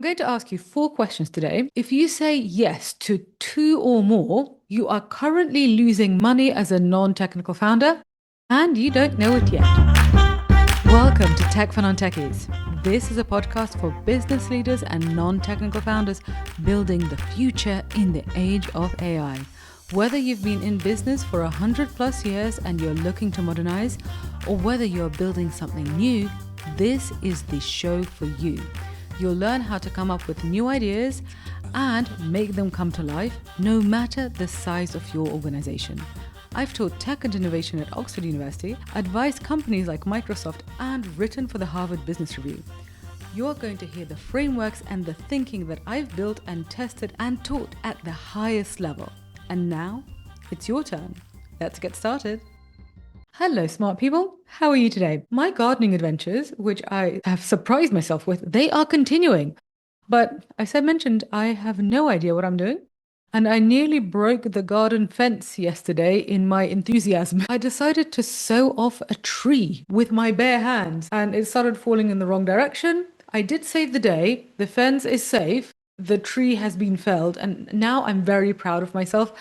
I'm going to ask you 4 questions today. If you say yes to 2 or more, you are currently losing money as a non-technical founder and you don't know it yet. Welcome to Tech for Non-Techies. This is a podcast for business leaders and non-technical founders building the future in the age of AI. Whether you've been in business for 100+ years and you're looking to modernize, or whether you're building something new, this is the show for you. You'll learn how to come up with new ideas and make them come to life, no matter the size of your organization. I've taught tech and innovation at Oxford University, advised companies like Microsoft, and written for the Harvard Business Review. You're going to hear the frameworks and the thinking that I've built and tested and taught at the highest level. And now, it's your turn. Let's get started. Hello, smart people. How are you today? My gardening adventures, which I have surprised myself with, they are continuing. But as I mentioned, I have no idea what I'm doing. And I nearly broke the garden fence yesterday in my enthusiasm. I decided to sew off a tree with my bare hands and it started falling in the wrong direction. I did save the day. The fence is safe. The tree has been felled. And now I'm very proud of myself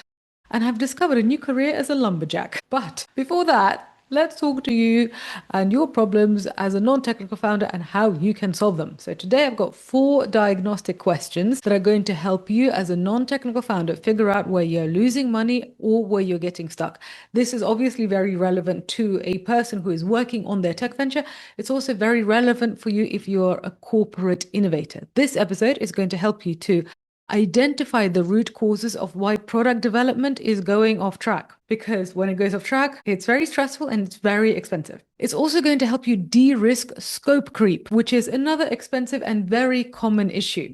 and have discovered a new career as a lumberjack. But before that, let's talk to you and your problems as a non-technical founder and how you can solve them. So today I've got 4 diagnostic questions that are going to help you as a non-technical founder figure out where you're losing money or where you're getting stuck. This is obviously very relevant to a person who is working on their tech venture. It's also very relevant for you if you're a corporate innovator. This episode is going to help you to identify the root causes of why product development is going off track. Because when it goes off track, it's very stressful and it's very expensive. It's also going to help you de-risk scope creep, which is another expensive and very common issue.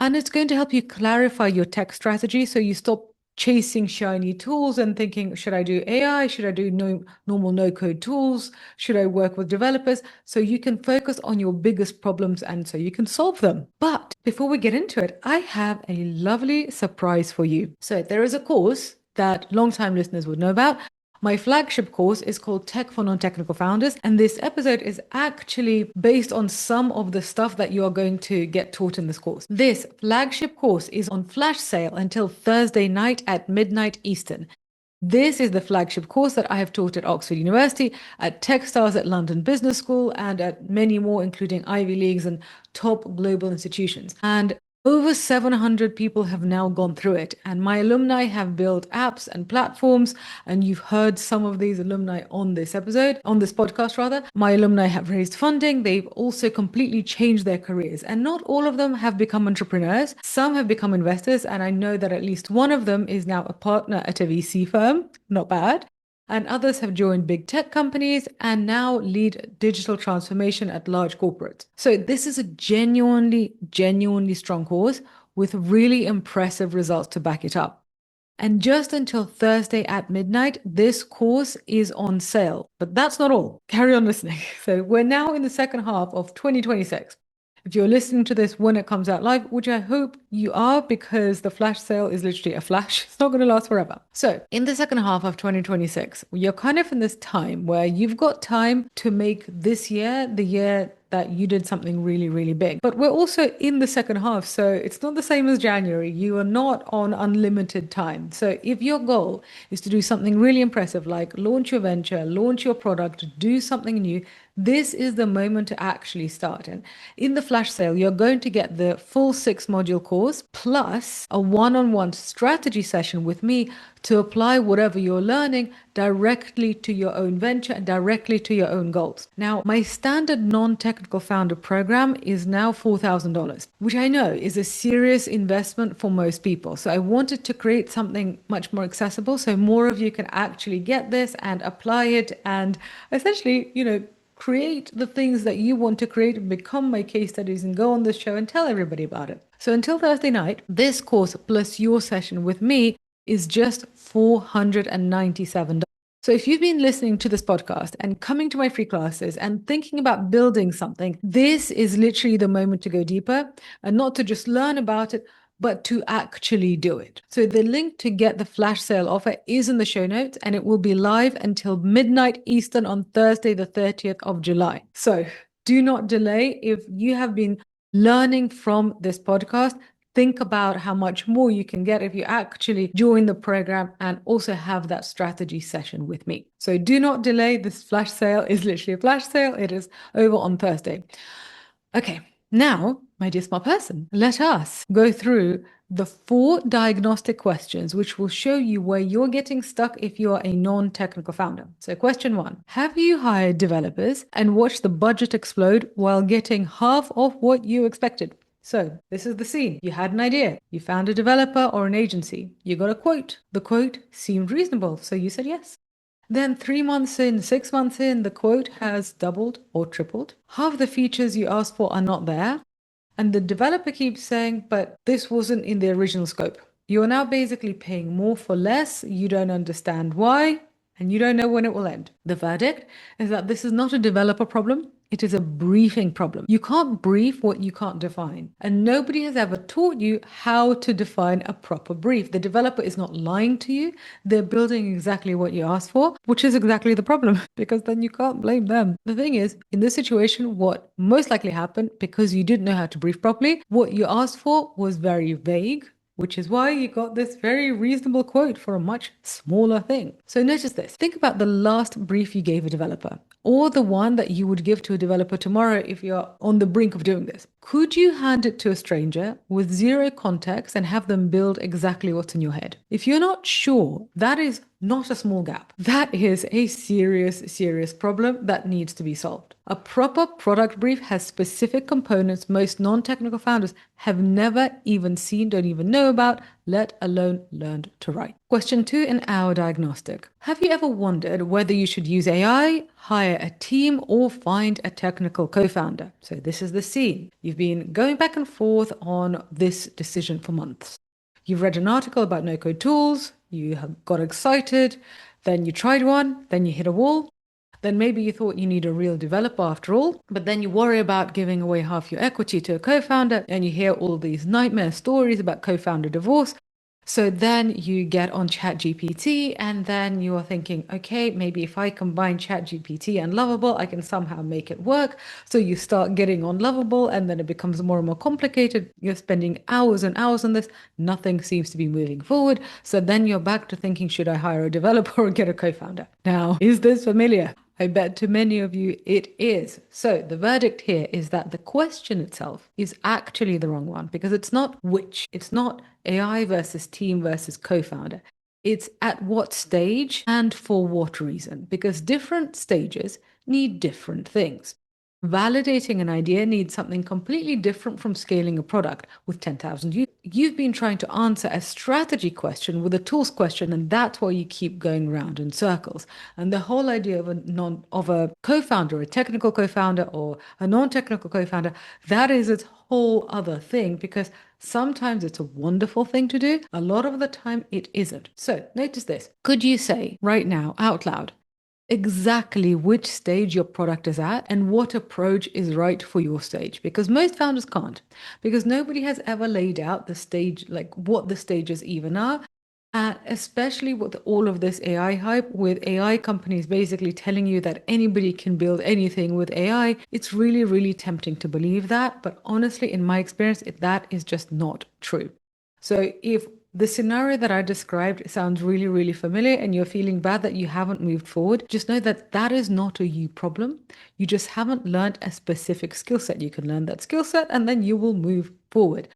And it's going to help you clarify your tech strategy so you stop chasing shiny tools and thinking, should I do AI? Should I do normal no-code tools? Should I work with developers? So you can focus on your biggest problems and so you can solve them. But before we get into it, I have a lovely surprise for you. So there is a course that long-time listeners would know about. My flagship course is called Tech for Non-Technical Founders, and this episode is actually based on some of the stuff that you are going to get taught in this course. This flagship course is on flash sale until Thursday night at midnight Eastern. This is the flagship course that I have taught at Oxford University, at Techstars at London Business School, and at many more, including Ivy Leagues and top global institutions. And over 700 people have now gone through it, and my alumni have built apps and platforms, and you've heard some of these alumni on this podcast rather. My alumni have raised funding. They've also completely changed their careers, and not all of them have become entrepreneurs. Some have become investors, and I know that at least one of them is now a partner at a VC firm. Not bad. And others have joined big tech companies and now lead digital transformation at large corporates. So this is a genuinely strong course with really impressive results to back it up. And just until Thursday at midnight, this course is on sale. But that's not all. Carry on listening. So we're now in the second half of 2026. If you're listening to this when it comes out live, which I hope you are, because the flash sale is literally a flash. It's not going to last forever. So in the second half of 2026, you're kind of in this time where you've got time to make this year the year that you did something really, really big. But we're also in the second half, so it's not the same as January. You are not on unlimited time. So if your goal is to do something really impressive, like launch your venture, launch your product, do something new, this is the moment to actually start. And in the flash sale, you're going to get the full 6-module course plus a one-on-one strategy session with me to apply whatever you're learning directly to your own venture and directly to your own goals. Now, my standard non-technical founder program is now $4,000, which I know is a serious investment for most people. So I wanted to create something much more accessible so more of you can actually get this and apply it and essentially, create the things that you want to create and become my case studies and go on this show and tell everybody about it. So until Thursday night, this course plus your session with me is just $497. So if you've been listening to this podcast and coming to my free classes and thinking about building something, this is literally the moment to go deeper and not to just learn about it, but to actually do it. So the link to get the flash sale offer is in the show notes and it will be live until midnight Eastern on Thursday, the 30th of July. So do not delay. If you have been learning from this podcast. Think about how much more you can get if you actually join the program and also have that strategy session with me. So do not delay. This flash sale is literally a flash sale. It is over on Thursday. Okay, now, my dear smart person, let us go through the 4 diagnostic questions, which will show you where you're getting stuck if you're a non-technical founder. So question 1, have you hired developers and watched the budget explode while getting half of what you expected? So this is the scene. You had an idea. You found a developer or an agency. You got a quote. The quote seemed reasonable, so you said yes. Then 3 months in, 6 months in, the quote has doubled or tripled. Half the features you asked for are not there. And the developer keeps saying, but this wasn't in the original scope. You are now basically paying more for less. You don't understand why, and you don't know when it will end. The verdict is that this is not a developer problem. It is a briefing problem. You can't brief what you can't define. And nobody has ever taught you how to define a proper brief. The developer is not lying to you. They're building exactly what you asked for, which is exactly the problem, because then you can't blame them. The thing is, in this situation, what most likely happened, because you didn't know how to brief properly, what you asked for was very vague, which is why you got this very reasonable quote for a much smaller thing. So notice this. Think about the last brief you gave a developer, or the one that you would give to a developer tomorrow if you're on the brink of doing this. Could you hand it to a stranger with zero context and have them build exactly what's in your head? If you're not sure, that is not a small gap. That is a serious problem that needs to be solved. A proper product brief has specific components most non-technical founders have never even seen, don't even know about, let alone learned to write. Question 2 in our diagnostic. Have you ever wondered whether you should use AI, hire a team, or find a technical co-founder? So this is the scene. You've been going back and forth on this decision for months. You've read an article about no-code tools, you have got excited, then you tried one, then you hit a wall. Then maybe you thought you need a real developer after all, but then you worry about giving away half your equity to a co-founder and you hear all these nightmare stories about co-founder divorce. So then you get on ChatGPT and then you are thinking, okay, maybe if I combine ChatGPT and Lovable, I can somehow make it work. So you start getting on Lovable and then it becomes more and more complicated. You're spending hours and hours on this. Nothing seems to be moving forward. So then you're back to thinking, should I hire a developer or get a co-founder? Now, is this familiar? I bet to many of you it is. So the verdict here is that the question itself is actually the wrong one, because it's not which, it's not AI versus team versus co-founder. It's at what stage and for what reason, because different stages need different things. Validating an idea needs something completely different from scaling a product with 10,000 users. You've been trying to answer a strategy question with a tools question, and that's why you keep going round in circles. And the whole idea of a co-founder, a technical co-founder or a non-technical co-founder, that is its whole other thing, because sometimes it's a wonderful thing to do. A lot of the time it isn't. So notice this. Could you say right now out loud exactly which stage your product is at and what approach is right for your stage? Because most founders can't, because nobody has ever laid out the stage, like what the stages even are. And especially with all of this AI hype, with AI companies basically telling you that anybody can build anything with AI, it's really tempting to believe that. But honestly, in my experience, that is just not true. So if the scenario that I described sounds really familiar and you're feeling bad that you haven't moved forward, just know that that is not a you problem. You just haven't learned a specific skill set. You can learn that skill set and then you will move forward.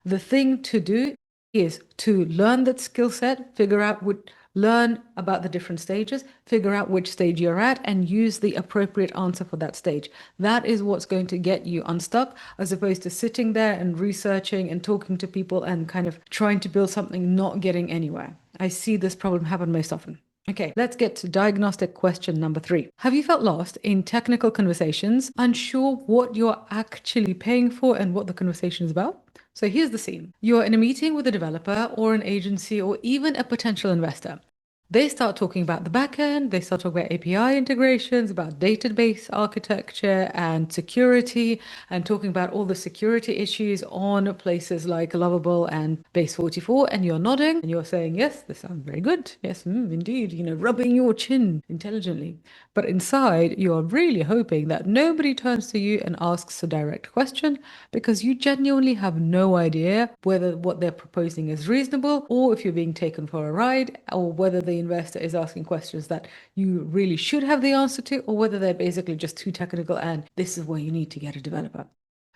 The thing to do is to learn that skill set, learn about the different stages, figure out which stage you're at, and use the appropriate answer for that stage. That is what's going to get you unstuck, as opposed to sitting there and researching and talking to people and kind of trying to build something, not getting anywhere. I see this problem happen most often. Okay, let's get to diagnostic question number 3. Have you felt lost in technical conversations, unsure what you're actually paying for and what the conversation is about? So here's the scene. You're in a meeting with a developer or an agency or even a potential investor. They start talking about the back end, they start talking about API integrations, about database architecture and security, and talking about all the security issues on places like Lovable and Base 44. And you're nodding and you're saying, yes, this sounds very good. Yes, indeed, rubbing your chin intelligently. But inside, you are really hoping that nobody turns to you and asks a direct question because you genuinely have no idea whether what they're proposing is reasonable or if you're being taken for a ride or whether the investor is asking questions that you really should have the answer to or whether they're basically just too technical and this is where you need to get a developer.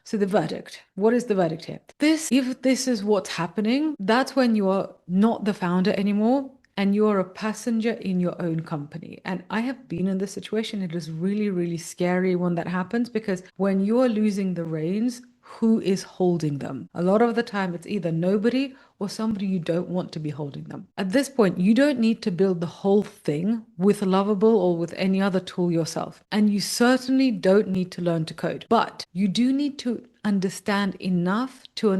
So the verdict, what is the verdict here? If this is what's happening, that's when you are not the founder anymore and you're a passenger in your own company. And I have been in this situation. It is really, really scary when that happens because when you're losing the reins, who is holding them? A lot of the time, it's either nobody or somebody you don't want to be holding them. At this point, you don't need to build the whole thing with Lovable or with any other tool yourself. And you certainly don't need to learn to code, but you do need to understand enough to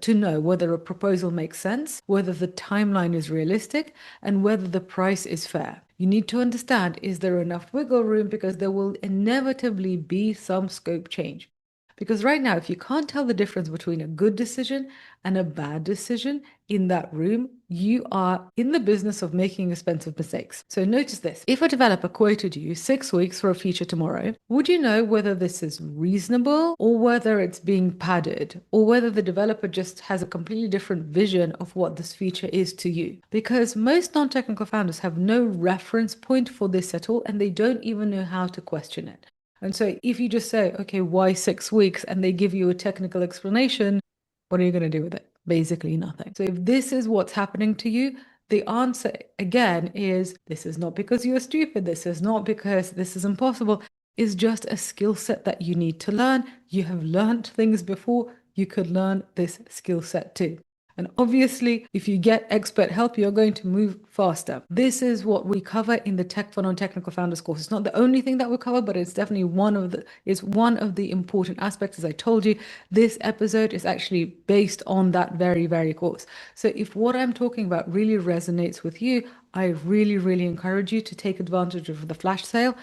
know whether a proposal makes sense, whether the timeline is realistic, and whether the price is fair. You need to understand, is there enough wiggle room because there will inevitably be some scope change. Because right now, if you can't tell the difference between a good decision and a bad decision in that room, you are in the business of making expensive mistakes. So notice this. If a developer quoted you 6 weeks for a feature tomorrow, would you know whether this is reasonable or whether it's being padded or whether the developer just has a completely different vision of what this feature is to you? Because most non-technical founders have no reference point for this at all, and they don't even know how to question it. And so if you just say, okay, why 6 weeks? And they give you a technical explanation, what are you going to do with it? Basically nothing. So if this is what's happening to you, the answer again is this is not because you're stupid. This is not because this is impossible. It's just a skill set that you need to learn. You have learned things before. You could learn this skill set too. And obviously, if you get expert help, you're going to move faster. This is what we cover in the Tech for Non-Technical Founders course. It's not the only thing that we cover, but it's definitely one of the important aspects. As I told you, this episode is actually based on that very, very course. So if what I'm talking about really resonates with you, I really, really encourage you to take advantage of the flash sale.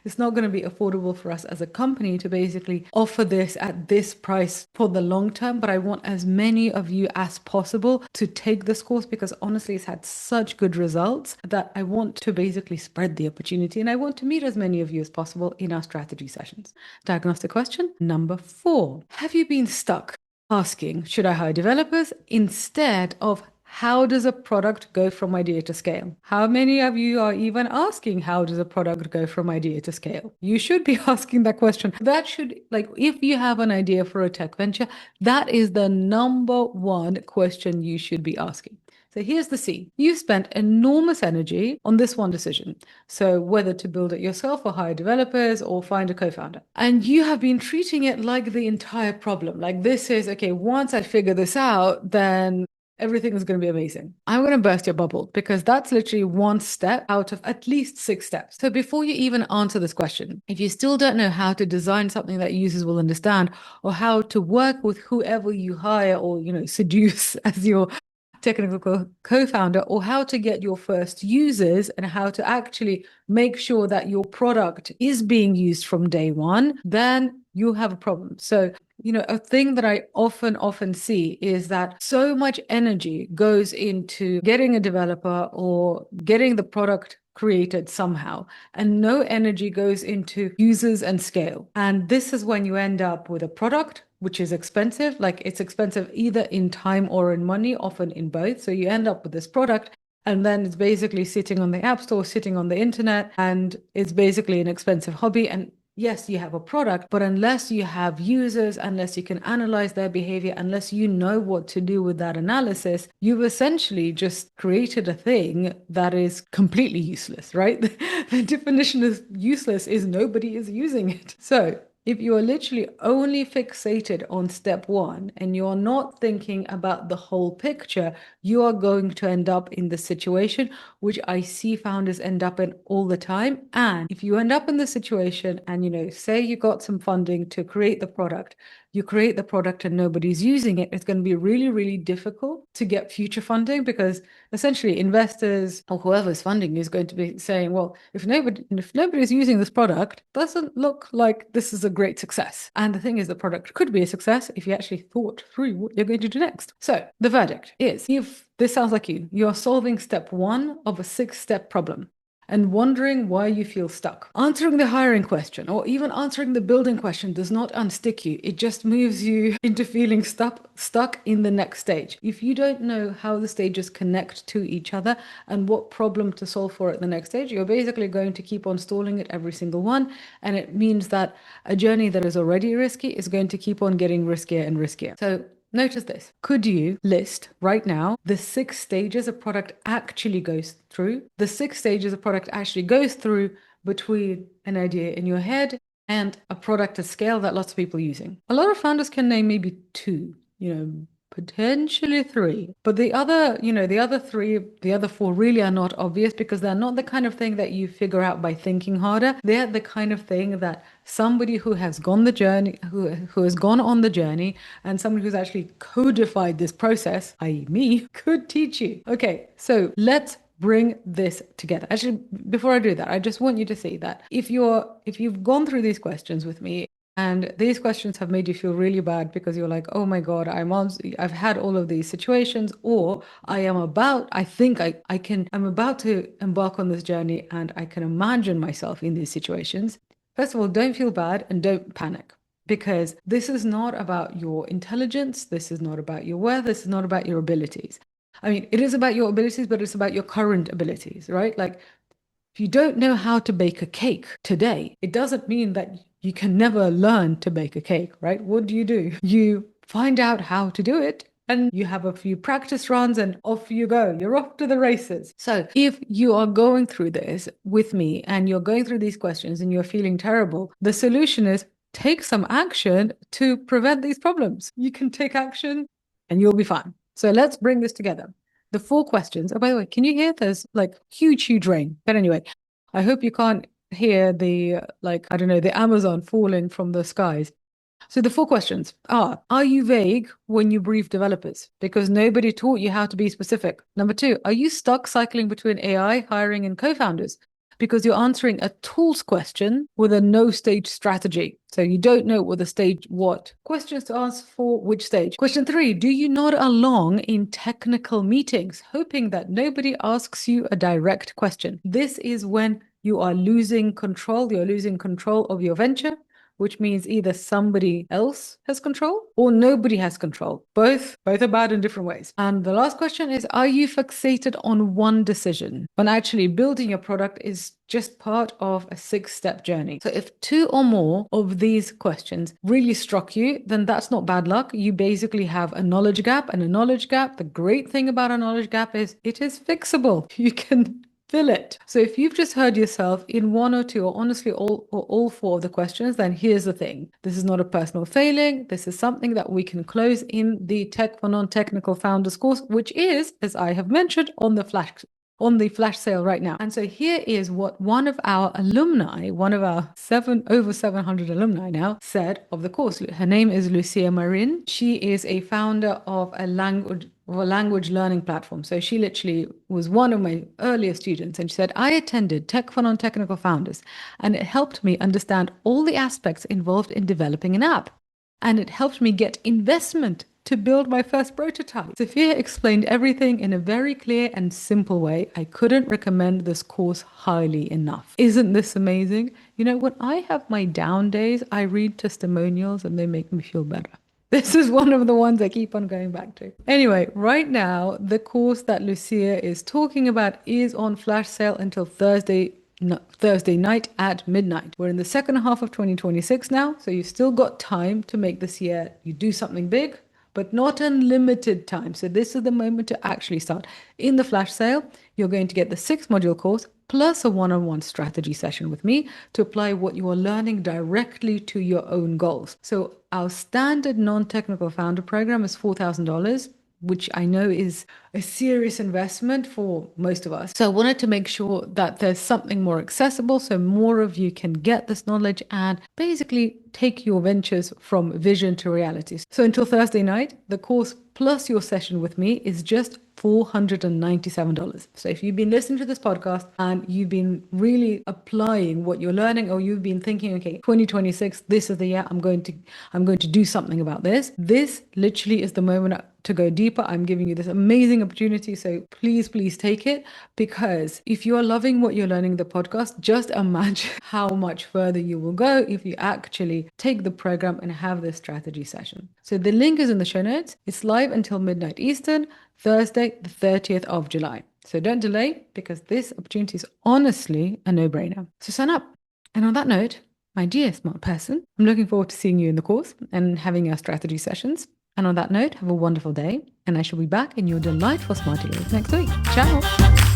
It's not going to be affordable for us as a company to basically offer this at this price for the long term, but I want as many of you as possible to take this course because honestly, it's had such good results that I want to basically spread the opportunity and I want to meet as many of you as possible in our strategy sessions. Diagnostic question number 4. Have you been stuck asking, should I hire developers instead of how does a product go from idea to scale? How many of you are even asking, how does a product go from idea to scale? You should be asking that question. That should, if you have an idea for a tech venture, that is the number one question you should be asking. So here's the C. You spent enormous energy on this one decision. So whether to build it yourself or hire developers or find a co-founder. And you have been treating it like the entire problem. Like this is, okay, once I figure this out, then everything is going to be amazing. I'm going to burst your bubble because that's literally one step out of at least 6 steps. So before you even answer this question, if you still don't know how to design something that users will understand or how to work with whoever you hire or, seduce as your technical co-founder or how to get your first users and how to actually make sure that your product is being used from day one, then you have a problem. So, a thing that I often see is that so much energy goes into getting a developer or getting the product created somehow, and no energy goes into users and scale. And this is when you end up with a product which is expensive, like it's expensive either in time or in money, often in both. So you end up with this product and then it's basically sitting on the app store, sitting on the internet, and it's basically an expensive hobby. And yes, you have a product, but unless you have users, unless you can analyze their behavior, unless you know what to do with that analysis, you've essentially just created a thing that is completely useless, right? The definition of useless is nobody is using it. So if you are literally only fixated on step 1 and you're not thinking about the whole picture, you are going to end up in the situation which I see founders end up in all the time. And if you end up in the situation and, say you got some funding to create the product, you create the product and nobody's using it, it's going to be really, really difficult to get future funding, because essentially investors or whoever's funding you is going to be saying, well, if nobody's using this product, doesn't look like this is a great success. And the thing is, the product could be a success if you actually thought through what you're going to do next. So the verdict is, if this sounds like you're solving step 1 of a 6-step problem and wondering why you feel stuck. Answering the hiring question or even answering the building question does not unstick you. It just moves you into feeling stuck in the next stage. If you don't know how the stages connect to each other and what problem to solve for at the next stage, you're basically going to keep on stalling at every single one. And it means that a journey that is already risky is going to keep on getting riskier and riskier. So notice this. Could you list right now the 6 stages a product actually goes through? The 6 stages a product actually goes through between an idea in your head and a product at scale that lots of people are using. A lot of founders can name maybe 2, potentially 3. But the other 3, the other 4 really are not obvious, because they're not the kind of thing that you figure out by thinking harder. They're the kind of thing that somebody who has gone the journey, who has gone on the journey, and somebody who's actually codified this process, i.e. me, could teach you. Okay, so let's bring this together. Actually, before I do that, I just want you to see that if you've gone through these questions with me, and these questions have made you feel really bad because you're like, oh my God, I've had all of these situations, or I'm about to embark on this journey and I can imagine myself in these situations. First of all, don't feel bad and don't panic, because this is not about your intelligence. This is not about your worth. This is not about your abilities. I mean, it is about your abilities, but it's about your current abilities, right? Like, if you don't know how to bake a cake today, it doesn't mean that you can never learn to bake a cake, right? What do? You find out how to do it, and you have a few practice runs and off you go. You're off to the races. So if you are going through this with me and you're going through these questions and you're feeling terrible, the solution is take some action to prevent these problems. You can take action and you'll be fine. So let's bring this together. The 4 questions. Oh, by the way, can you hear? There's like huge rain. But anyway, I hope you can't hear the Amazon falling from the skies. So the 4 questions are you vague when you brief developers because nobody taught you how to be specific? Number 2, are you stuck cycling between AI, hiring, and co-founders because you're answering a tools question with a no-stage strategy? So you don't know what questions to ask for which stage. Question 3, do you nod along in technical meetings, hoping that nobody asks you a direct question? This is when you are losing control. You're losing control of your venture, which means either somebody else has control or nobody has control. Both are bad in different ways. And the last question is, are you fixated on one decision when actually building your product is just part of a 6-step journey? So if 2 or more of these questions really struck you, then that's not bad luck. You basically have a knowledge gap, and a knowledge gap, the great thing about a knowledge gap is it is fixable. You can fill it. So if you've just heard yourself in 1 or 2 or honestly all 4 of the questions, then here's the thing. This is not a personal failing. This is something that we can close in the Tech for Non-Technical Founders course, which is, as I have mentioned, on the flash sale right now. And so here is what one of our alumni, one of our over 700 alumni now, said of the course. Her name is Lucia Marin. She is a founder of a language learning platform. So she literally was one of my earliest students, and she said, I attended Tech for Non-Technical Founders, and it helped me understand all the aspects involved in developing an app, and it helped me get investment to build my first prototype. Sophia explained everything in a very clear and simple way. I couldn't recommend this course highly enough. Isn't this amazing? When I have my down days, I read testimonials and they make me feel better. This is one of the ones I keep on going back to. Anyway, right now, the course that Lucia is talking about is on flash sale until Thursday night at midnight. We're in the second half of 2026 now, so you've still got time to make this year you do something big, but not unlimited time. So this is the moment to actually start. In the flash sale, you're going to get the 6-module course plus a one-on-one strategy session with me to apply what you are learning directly to your own goals. So our standard non-technical founder program is $4,000. which I know is a serious investment for most of us. So I wanted to make sure that there's something more accessible so more of you can get this knowledge and basically take your ventures from vision to reality. So until Thursday night, the course plus your session with me is just $497. So if you've been listening to this podcast and you've been really applying what you're learning, or you've been thinking, okay, 2026, this is the year I'm going to do something about this. This literally is the moment to go deeper. I'm giving you this amazing opportunity. So please take it, because if you are loving what you're learning in the podcast, just imagine how much further you will go if you actually take the program and have this strategy session. So the link is in the show notes. It's live until midnight Eastern, Thursday, the 30th of July. So don't delay, because this opportunity is honestly a no-brainer. So sign up. And on that note, my dear smart person, I'm looking forward to seeing you in the course and having our strategy sessions. And on that note, have a wonderful day, and I shall be back in your delightful Smarty World next week. Ciao!